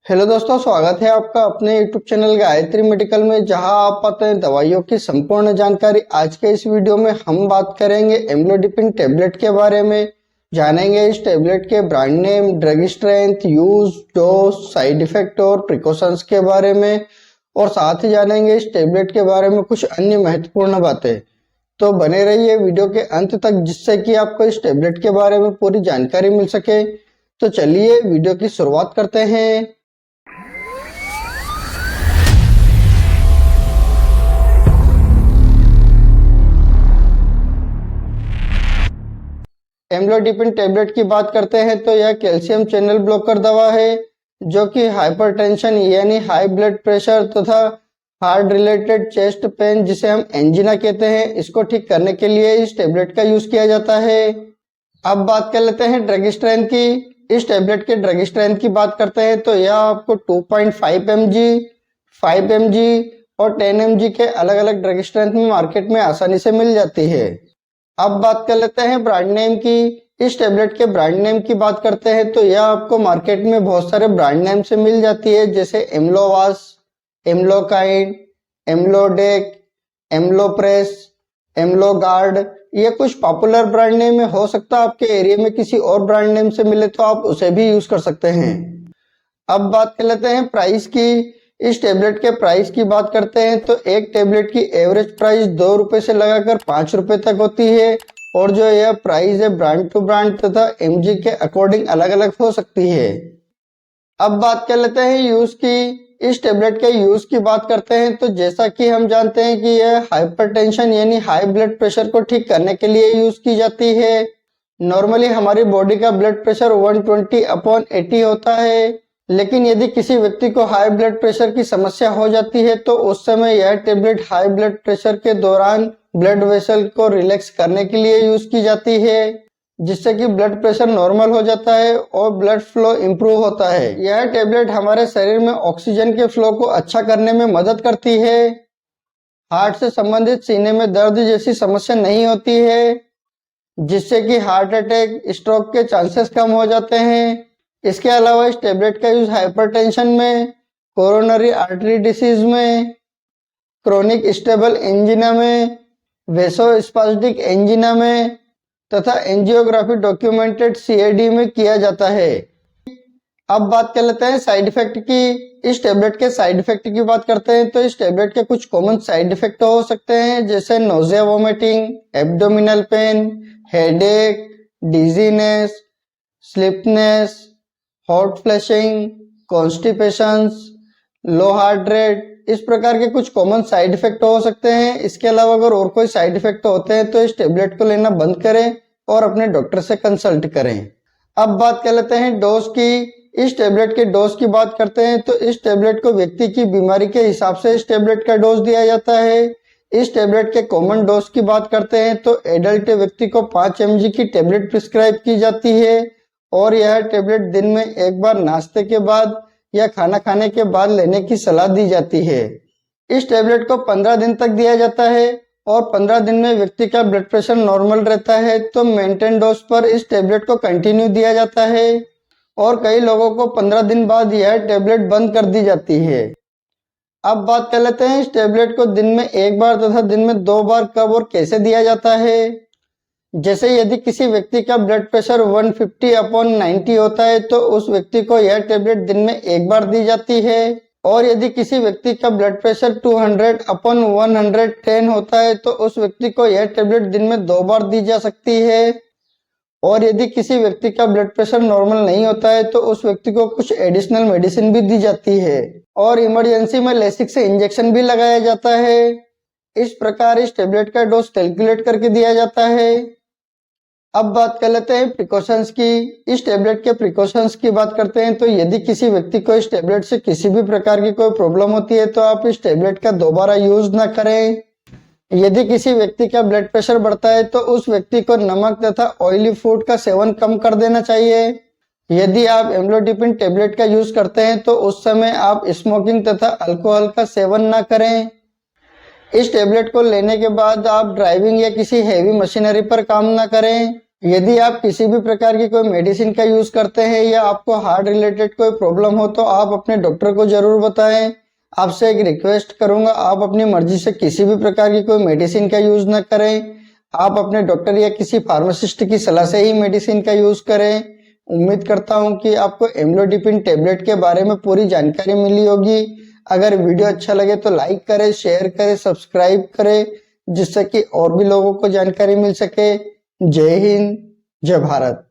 Hello दोस्तों, स्वागत है आपका अपने YouTube चैनल गायत्री मेडिकल में, जहां आप पाते हैं दवाइयों की संपूर्ण जानकारी। आज के इस वीडियो में हम बात करेंगे एम्लोडिपिन टेबलेट के बारे में। जानेंगे इस टेबलेट के brand name, drug strength, use, dose, side effect और प्रिकॉशंस के बारे में, और साथ ही जानेंगे इस टेबलेट के बारे में कुछ अन्य महत्वपूर्ण बातें। तो बने रहिए वीडियो के अंत तक, जिससे कि आपको इस टेबलेट के बारे में पूरी जानकारी मिल सके। तो चलिए वीडियो की शुरुआत करते हैं। एम्लोडिपिन टेबलेट की बात करते हैं तो यह कैल्शियम चैनल ब्लॉकर दवा है, जो कि हाइपरटेंशन यानी हाई ब्लड प्रेशर तथा हार्ट रिलेटेड चेस्ट पेन, जिसे हम एंजिना कहते हैं, इसको ठीक करने के लिए इस टेबलेट का यूज किया जाता है। अब बात कर लेते हैं ड्रग स्ट्रेंथ की। इस टेबलेट के ड्रग स्ट्रेंथ की बात करते हैं तो यह आपको 2.5 mg, 5 mg और 10 mg के अलग अलग ड्रग स्ट्रेंथ में मार्केट में आसानी से मिल जाती है। अब बात कर लेते हैं ब्रांड नेम की। इस टेबलेट के ब्रांड नेम की बात करते हैं तो यह आपको मार्केट में बहुत सारे ब्रांड नेम से मिल जाती है, जैसे एम्लोवास, एम्लोकाइड, एम्लोडेक, एम्लोप्रेस, एम्लोगार्ड। ये कुछ पॉपुलर ब्रांड नेम है। हो सकता है आपके एरिया में किसी और ब्रांड नेम से मिले तो आप उसे भी यूज कर सकते हैं। अब बात कर लेते हैं प्राइस की। इस टेबलेट के प्राइस की बात करते हैं तो एक टेबलेट की एवरेज प्राइस 2 रुपए से लगाकर 5 रुपए तक होती है, और जो यह प्राइस है ब्रांड टू ब्रांड तथा एमजी के अकॉर्डिंग अलग अलग हो सकती है। अब बात कर लेते हैं यूज की। इस टेबलेट के यूज की बात करते हैं तो जैसा कि हम जानते हैं कि यह हाइपरटेंशन यानी हाई ब्लड प्रेशर को ठीक करने के लिए यूज की जाती है। नॉर्मली हमारी बॉडी का ब्लड प्रेशर 120/80 होता है, लेकिन यदि किसी व्यक्ति को हाई ब्लड प्रेशर की समस्या हो जाती है तो उस समय यह टेबलेट हाई ब्लड प्रेशर के दौरान ब्लड वेसल को रिलैक्स करने के लिए यूज की जाती है, जिससे कि ब्लड प्रेशर नॉर्मल हो जाता है और ब्लड फ्लो इंप्रूव होता है। यह टेबलेट हमारे शरीर में ऑक्सीजन के फ्लो को अच्छा करने में मदद करती है। हार्ट से संबंधित सीने में दर्द जैसी समस्या नहीं होती है, जिससे कि हार्ट अटैक, स्ट्रोक के चांसेस कम हो जाते हैं। इसके अलावा इस टेबलेट का यूज हाइपरटेंशन में, कोरोनरी आर्टरी डिसीज में, क्रोनिक स्टेबल एंजिना में, वेसोस्पास्टिक एंजिना में तथा एंजियोग्राफी डॉक्यूमेंटेड सीएडी में किया जाता है। अब बात कर लेते हैं साइड इफेक्ट की। इस टेबलेट के साइड इफेक्ट की बात करते हैं तो इस टेबलेट के कुछ कॉमन साइड इफेक्ट हो सकते हैं, जैसे nausea, vomiting, abdominal pain, headache, dizziness, sleepiness, hot flashing, constipations, low heart rate. इस प्रकार के कुछ कॉमन साइड इफेक्ट हो सकते हैं। इसके अलावा अगर और कोई साइड इफेक्ट होते हैं तो इस टेबलेट को लेना बंद करें और अपने डॉक्टर से कंसल्ट करें। अब बात कर लेते हैं डोज की। इस टेबलेट के डोज की बात करते हैं तो इस टेबलेट को व्यक्ति की बीमारी के हिसाब से इस टेबलेट का डोज दिया जाता है। इस टेबलेट के कॉमन डोज की बात करते हैं तो एडल्ट व्यक्ति को 5 mg की टेबलेट प्रिस्क्राइब की जाती है, और यह टेबलेट दिन में एक बार नाश्ते के बाद या खाना खाने के बाद लेने की सलाह दी जाती है। इस टेबलेट को 15 दिन तक दिया जाता है, और 15 दिन में व्यक्ति का ब्लड प्रेशर नॉर्मल रहता है तो मेंटेन डोज पर इस टेबलेट को कंटिन्यू दिया जाता है, और कई लोगों को 15 दिन बाद यह टेबलेट बंद कर दी जाती है। अब बात कर लेते हैं इस टेबलेट को दिन में एक बार तथा दिन में 2 बार कब और कैसे दिया जाता है। जैसे यदि किसी व्यक्ति का ब्लड प्रेशर 150/90 होता है तो उस व्यक्ति को यह टेबलेट दिन में एक बार दी जाती है, और यदि किसी व्यक्ति का ब्लड प्रेशर 200/110 होता है तो उस व्यक्ति को यह टेबलेट दिन में 2 बार दी जा सकती है, और यदि किसी व्यक्ति का ब्लड प्रेशर नॉर्मल नहीं होता है तो उस व्यक्ति को कुछ एडिशनल मेडिसिन भी दी जाती है, और इमरजेंसी में लेसिक से इंजेक्शन भी लगाया जाता है। इस प्रकार इस टेबलेट का डोज कैलकुलेट करके दिया जाता है। अब बात कर लेते हैं प्रिकॉशंस की। इस टेबलेट के प्रिकॉशंस की बात करते हैं तो यदि किसी व्यक्ति को इस टेबलेट से किसी भी प्रकार की कोई प्रॉब्लम होती है तो आप इस टेबलेट का दोबारा यूज ना करें। यदि किसी व्यक्ति का ब्लड प्रेशर बढ़ता है तो उस व्यक्ति को नमक तथा ऑयली फूड का सेवन कम कर देना चाहिए। यदि आप एम्लोडिपिन टेबलेट का यूज करते हैं तो उस समय आप स्मोकिंग तथा अल्कोहल का सेवन ना करें। इस टेबलेट को लेने के बाद आप ड्राइविंग या किसी हेवी मशीनरी पर काम ना करें। यदि आप किसी भी प्रकार की कोई मेडिसिन का यूज करते हैं या आपको हार्ट रिलेटेड कोई प्रॉब्लम हो तो आप अपने डॉक्टर को जरूर बताएं। आपसे एक रिक्वेस्ट करूंगा, आप अपनी मर्जी से किसी भी प्रकार की कोई मेडिसिन का यूज न करें। आप अपने डॉक्टर या किसी फार्मासिस्ट की सलाह से ही मेडिसिन का यूज करें। उम्मीद करता हूं कि आपको एम्लोडिपिन टेबलेट के बारे में पूरी जानकारी मिली होगी। अगर वीडियो अच्छा लगे तो लाइक करें, शेयर करें, सब्सक्राइब करें, जिससे कि और भी लोगों को जानकारी मिल सके। जय हिंद, जय भारत।